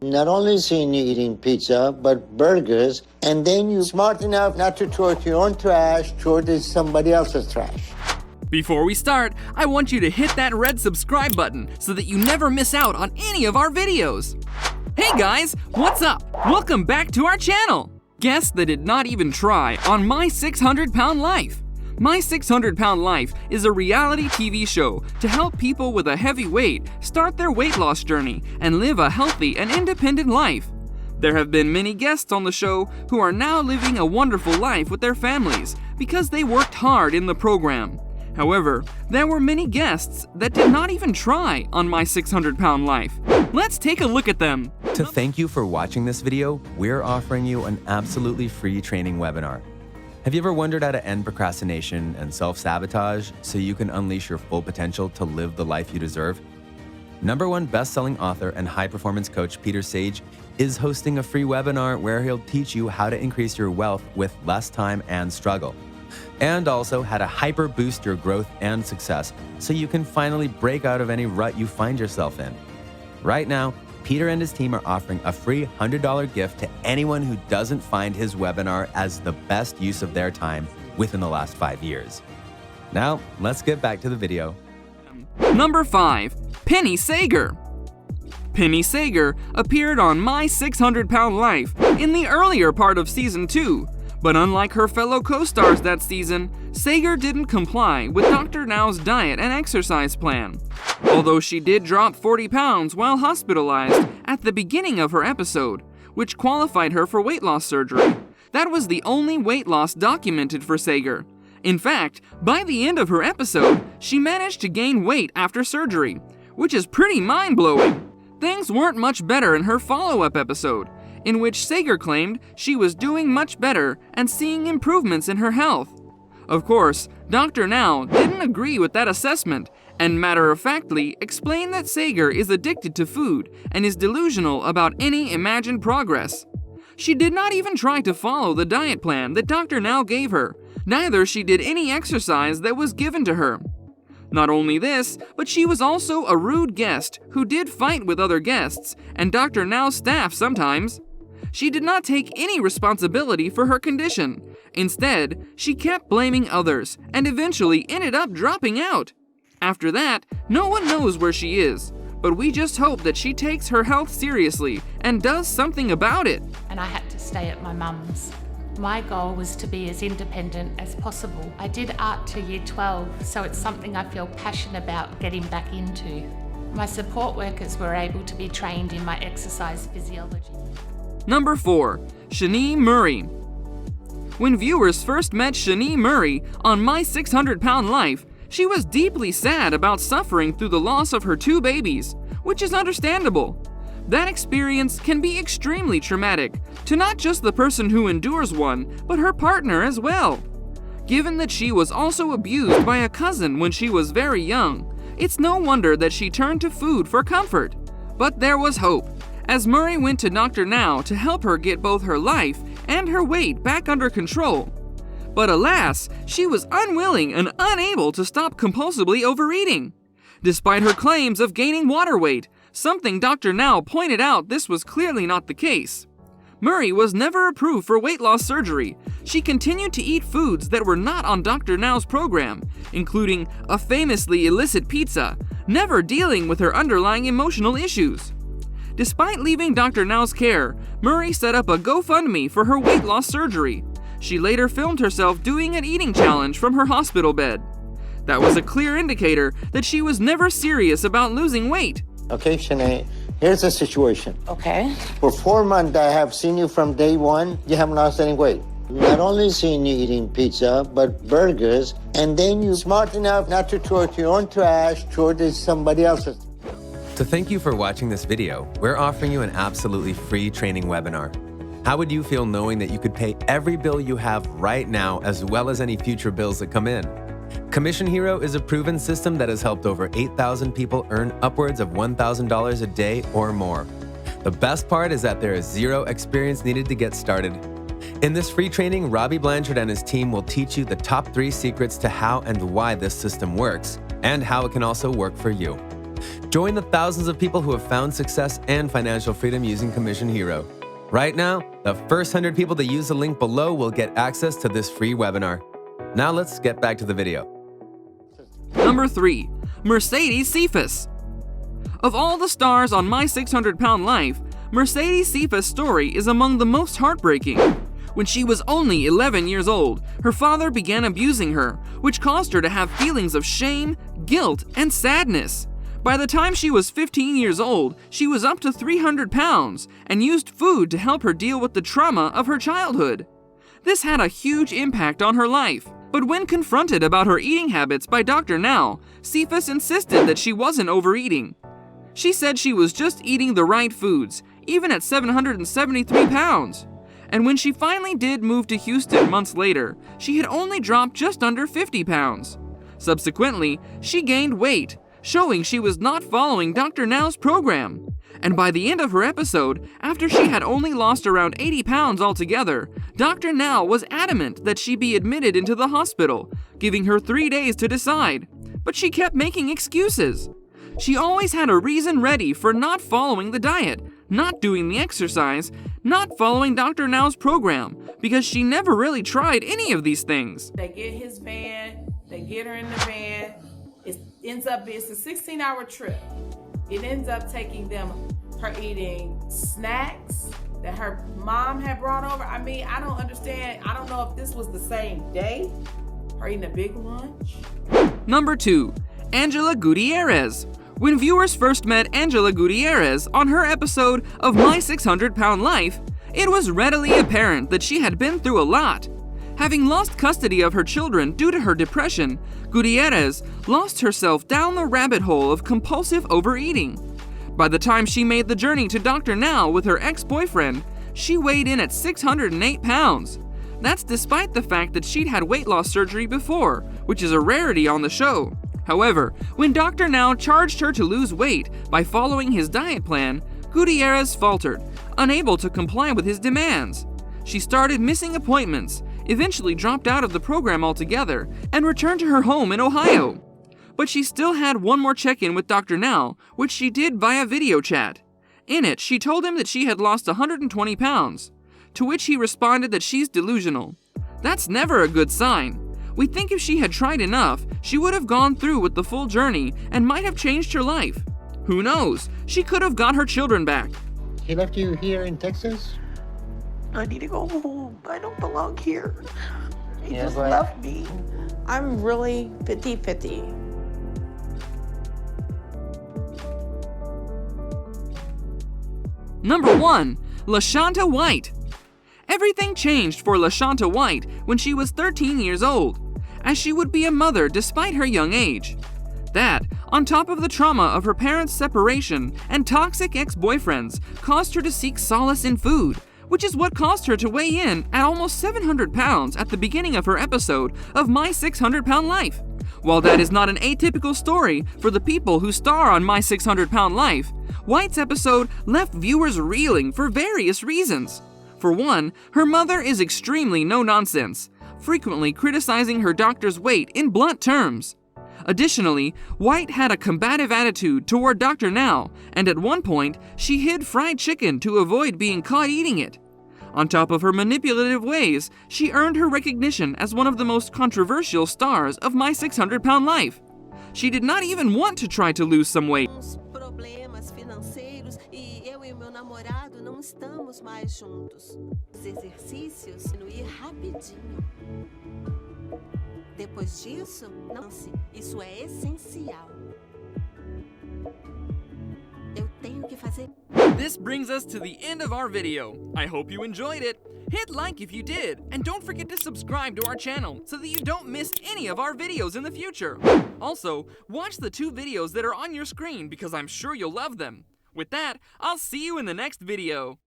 Not only seeing you eating pizza, but burgers, and then you're smart enough not to throw it to your own trash, throw it to somebody else's trash. Before we start, I want you to hit that red subscribe button so that you never miss out on any of our videos. Hey guys, what's up? Welcome back to our channel. Guess that did not even try on My 600 Pound Life. My 600 Pound Life is a reality TV show to help people with a heavy weight start their weight loss journey and live a healthy and independent life. There have been many guests on the show who are now living a wonderful life with their families because they worked hard in the program. However, there were many guests that did not even try on My 600 Pound Life. Let's take a look at them. To thank you for watching this video, we're offering you an absolutely free training webinar. Have you ever wondered how to end procrastination and self-sabotage so you can unleash your full potential to live the life you deserve? #1 best-selling author and high-performance coach Peter Sage is hosting a free webinar where he'll teach you how to increase your wealth with less time and struggle, and also how to hyper-boost your growth and success so you can finally break out of any rut you find yourself in. Right now, Peter and his team are offering a free $100 gift to anyone who doesn't find his webinar as the best use of their time within the last 5 years. Now, let's get back to the video. Number 5. Penny Sager. Penny Sager appeared on My 600 Pound Life in the earlier part of Season 2, but unlike her fellow co-stars that season, Sager didn't comply with Dr. Now's diet and exercise plan. Although she did drop 40 pounds while hospitalized at the beginning of her episode, which qualified her for weight loss surgery, that was the only weight loss documented for Sager. In fact, by the end of her episode, she managed to gain weight after surgery, which is pretty mind-blowing. Things weren't much better in her follow-up episode, in which Sager claimed she was doing much better and seeing improvements in her health. Of course, Dr. Now didn't agree with that assessment and matter-of-factly explained that Sager is addicted to food and is delusional about any imagined progress. She did not even try to follow the diet plan that Dr. Now gave her, neither she did any exercise that was given to her. Not only this, but she was also a rude guest who did fight with other guests and Dr. Now's staff sometimes. She did not take any responsibility for her condition. Instead, she kept blaming others and eventually ended up dropping out. After that, no one knows where she is, but we just hope that she takes her health seriously and does something about it. And I had to stay at my mum's. My goal was to be as independent as possible. I did art to year 12, so it's something I feel passionate about getting back into. My support workers were able to be trained in my exercise physiology. Number 4. Shani Murray. When viewers first met Shani Murray on My 600 Pound Life, she was deeply sad about suffering through the loss of her 2 babies, which is understandable. That experience can be extremely traumatic to not just the person who endures one, but her partner as well. Given that she was also abused by a cousin when she was very young, it's no wonder that she turned to food for comfort. But there was hope, as Murray went to Dr. Now to help her get both her life and her weight back under control. But alas, she was unwilling and unable to stop compulsively overeating. Despite her claims of gaining water weight, something Dr. Now pointed out this was clearly not the case. Murray was never approved for weight loss surgery. She continued to eat foods that were not on Dr. Now's program, including a famously illicit pizza, never dealing with her underlying emotional issues. Despite leaving Dr. Now's care, Murray set up a GoFundMe for her weight loss surgery. She later filmed herself doing an eating challenge from her hospital bed. That was a clear indicator that she was never serious about losing weight. Okay, Shanae, here's the situation. Okay. For 4 months, I have seen you from day one. You haven't lost any weight. Not only seeing you eating pizza, but burgers, and then you're smart enough not to throw it to your own trash, throw it to somebody else's. To thank you for watching this video, we're offering you an absolutely free training webinar. How would you feel knowing that you could pay every bill you have right now as well as any future bills that come in? Commission Hero is a proven system that has helped over 8,000 people earn upwards of $1,000 a day or more. The best part is that there is zero experience needed to get started. In this free training, Robbie Blanchard and his team will teach you the top 3 secrets to how and why this system works, and how it can also work for you. Join the thousands of people who have found success and financial freedom using Commission Hero. Right now, the first 100 people to use the link below will get access to this free webinar. Now let's get back to the video. Number 3. Mercedes Cephas. Of all the stars on My 600 Pound Life, Mercedes Cephas' story is among the most heartbreaking. When she was only 11 years old, her father began abusing her, which caused her to have feelings of shame, guilt, and sadness. By the time she was 15 years old, she was up to 300 pounds and used food to help her deal with the trauma of her childhood. This had a huge impact on her life. But when confronted about her eating habits by Dr. Now, Cephas insisted that she wasn't overeating. She said she was just eating the right foods, even at 773 pounds. And when she finally did move to Houston months later, she had only dropped just under 50 pounds. Subsequently, she gained weight, showing she was not following Dr. Now's program. And by the end of her episode, after she had only lost around 80 pounds altogether, Dr. Now was adamant that she be admitted into the hospital, giving her 3 days to decide. But she kept making excuses. She always had a reason ready for not following the diet, not doing the exercise, not following Dr. Now's program, because she never really tried any of these things. They get his van, they get her in the van. It's a 16-hour trip. It ends up taking her eating snacks that her mom had brought over. I mean, I don't understand. I don't know if this was the same day. Her eating a big lunch. Number 2. Angela Gutierrez. When viewers first met Angela Gutierrez on her episode of My 600 Pound Life, it was readily apparent that she had been through a lot. Having lost custody of her children due to her depression, Gutierrez lost herself down the rabbit hole of compulsive overeating. By the time she made the journey to Dr. Now with her ex-boyfriend, she weighed in at 608 pounds. That's despite the fact that she'd had weight loss surgery before, which is a rarity on the show. However, when Dr. Now charged her to lose weight by following his diet plan, Gutierrez faltered, unable to comply with his demands. She started missing appointments, eventually dropped out of the program altogether, and returned to her home in Ohio. But she still had one more check-in with Dr. Now, which she did via video chat. In it, she told him that she had lost 120 pounds, to which he responded that she's delusional. That's never a good sign. We think if she had tried enough, she would have gone through with the full journey and might have changed her life. Who knows? She could have got her children back. He left you here in Texas? I need to go home. I don't belong here. He Yeah, just but- left me. I'm really 50-50. Number 1. LaShonta White. Everything changed for LaShonta White when she was 13 years old, as she would be a mother despite her young age. That, on top of the trauma of her parents' separation and toxic ex-boyfriends, caused her to seek solace in food, which is what caused her to weigh in at almost 700 pounds at the beginning of her episode of My 600 Pound Life. While that is not an atypical story for the people who star on My 600 Pound Life, White's episode left viewers reeling for various reasons. For one, her mother is extremely no-nonsense, frequently criticizing her doctor's weight in blunt terms. Additionally, White had a combative attitude toward Dr. Now, and at one point, she hid fried chicken to avoid being caught eating it. On top of her manipulative ways, she earned her recognition as one of the most controversial stars of My 600 Pound Life. She did not even want to try to lose some weight. Problemas financeiros e eu e meu namorado não estamos mais juntos. Os exercícios diminuir rapidinho. Depois disso, não se. Isso é essencial. Eu tenho que fazer. This brings us to the end of our video. I hope you enjoyed it. Hit like if you did, and don't forget to subscribe to our channel so that you don't miss any of our videos in the future. Also, watch the 2 videos that are on your screen because I'm sure you'll love them. With that, I'll see you in the next video.